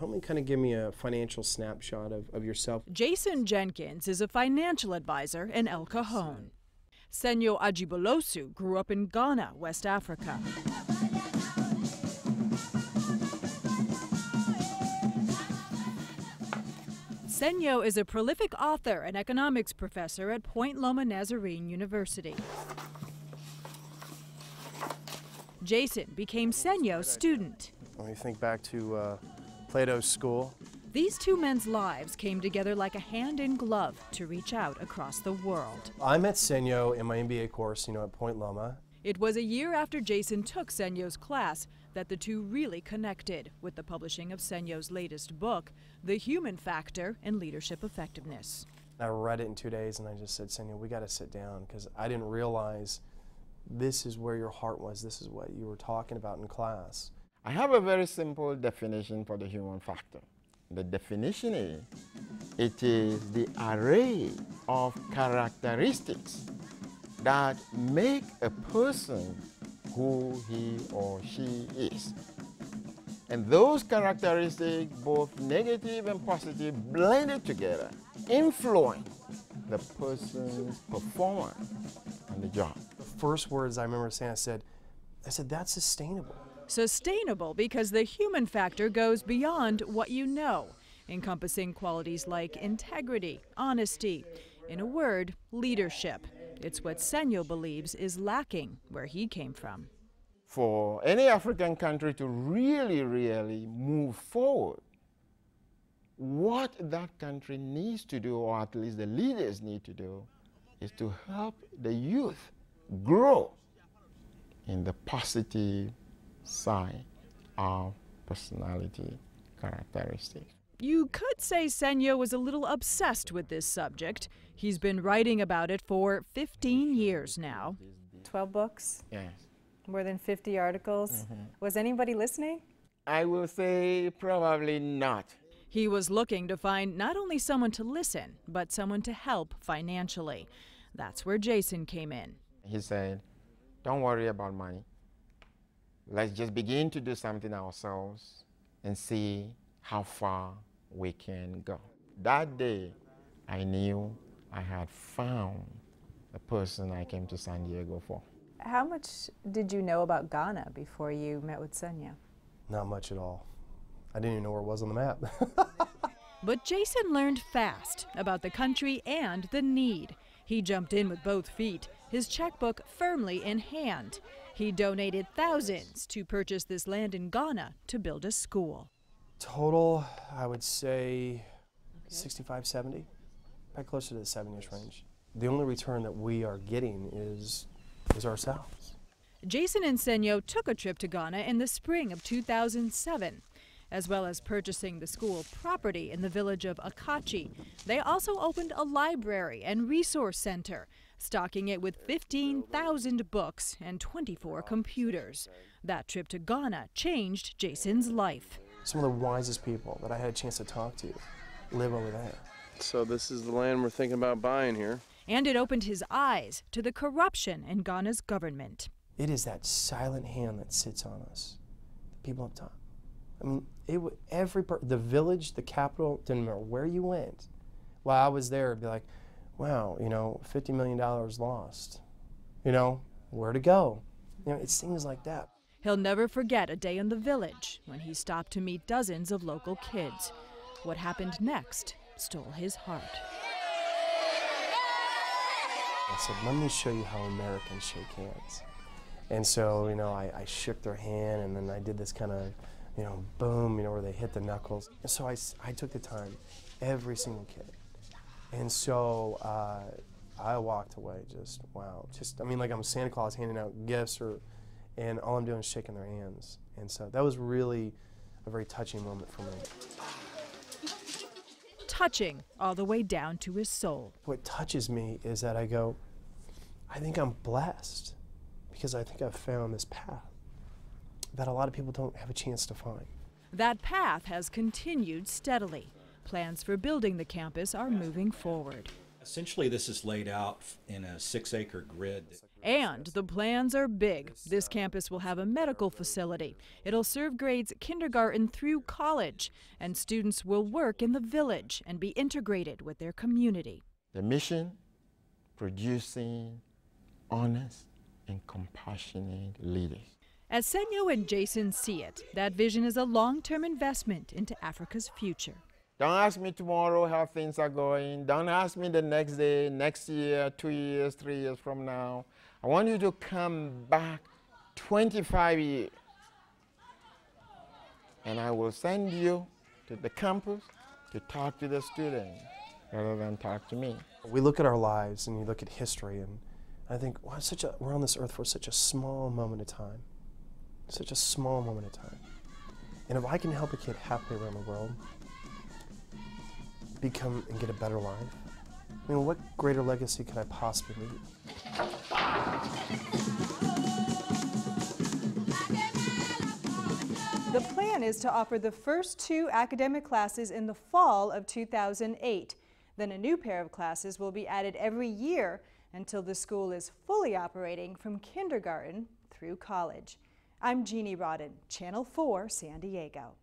Help me kind of give me a financial snapshot of yourself. Jason Jenkins is a financial advisor in El Cajon. Senyo Ajibolosu grew up in Ghana, West Africa. Senyo is a prolific author and economics professor at Point Loma Nazarene University. Jason became Senyo's student. When you think back to Plato's school. These two men's lives came together like a hand in glove to reach out across the world. I met Senyo in my MBA course, at Point Loma. It was a year after Jason took Senyo's class that the two really connected with the publishing of Senyo's latest book, The Human Factor in Leadership Effectiveness. I read it in 2 days and I just said, Senyo, we got to sit down, because I didn't realize this is where your heart was. This is what you were talking about in class. I have a very simple definition for the human factor. The definition is, it is the array of characteristics that make a person who he or she is. And those characteristics, both negative and positive, blended together, influence the person's performance on the job. The first words I remember saying, I said, that's sustainable. Sustainable because the human factor goes beyond what you know, encompassing qualities like integrity, honesty, in a word, leadership. It's what Senyo believes is lacking where he came from. For any African country to really move forward, what that country needs to do, or at least the leaders need to do, is to help the youth grow in the positive side of personality characteristics. You could say Senyo was a little obsessed with this subject. He's been writing about it for 15 years now. 12 books? Yes. More than 50 articles? Was anybody listening? I will say probably not. He was looking to find not only someone to listen, but someone to help financially. That's where Jason came in. He said, don't worry about money. Let's just begin to do something ourselves and see how far we can go. That day, I knew I had found the person I came to San Diego for. How much did you know about Ghana before you met with Senyo? Not much at all. I didn't even know where it was on the map. But Jason learned fast about the country and the need. He jumped in with both feet, his checkbook firmly in hand. He donated thousands to purchase this land in Ghana to build a school. Total, I would say 65, 70, probably closer to the 70-ish range. The only return that we are getting is ourselves. Jason and Senyo took a trip to Ghana in the spring of 2007. As well as purchasing the school property in the village of Akachi, they also opened a library and resource center, stocking it with 15,000 books and 24 computers. That trip to Ghana changed Jason's life. Some of the wisest people that I had a chance to talk to live over there. So this is the land we're thinking about buying here. And it opened his eyes to the corruption in Ghana's government. It is that silent hand that sits on us, the people up top. I mean, the village, the capital, didn't matter where you went. While I was there, it'd be like, wow, $50 million lost. Where to go? It's things like that. He'll never forget a day in the village when he stopped to meet dozens of local kids. What happened next stole his heart. I said, let me show you how Americans shake hands. And so, I shook their hand, and then I did this kind of, boom, where they hit the knuckles. And so I took the time, every single kid. And so I walked away just, wow. Like I'm Santa Claus handing out gifts, and all I'm doing is shaking their hands. And so that was really a very touching moment for me. Touching all the way down to his soul. What touches me is that I go, I think I'm blessed because I think I've found this path that a lot of people don't have a chance to find. That path has continued steadily. Plans for building the campus are moving forward. Essentially, this is laid out in a 6-acre grid. And the plans are big. This campus will have a medical facility. It'll serve grades kindergarten through college, and students will work in the village and be integrated with their community. The mission, producing honest and compassionate leaders. As Senyo and Jason see it, that vision is a long-term investment into Africa's future. Don't ask me tomorrow how things are going. Don't ask me the next day, next year, 2 years, 3 years from now. I want you to come back 25 years. And I will send you to the campus to talk to the students rather than talk to me. We look at our lives and you look at history, and I think, wow, we're on this earth for such a small moment of time. Such a small moment of time. And if I can help a kid halfway around the world become and get a better life, I mean, what greater legacy could I possibly leave? The plan is to offer the first 2 academic classes in the fall of 2008. Then a new pair of classes will be added every year until the school is fully operating from kindergarten through college. I'm Jeannie Rodden, Channel 4, San Diego.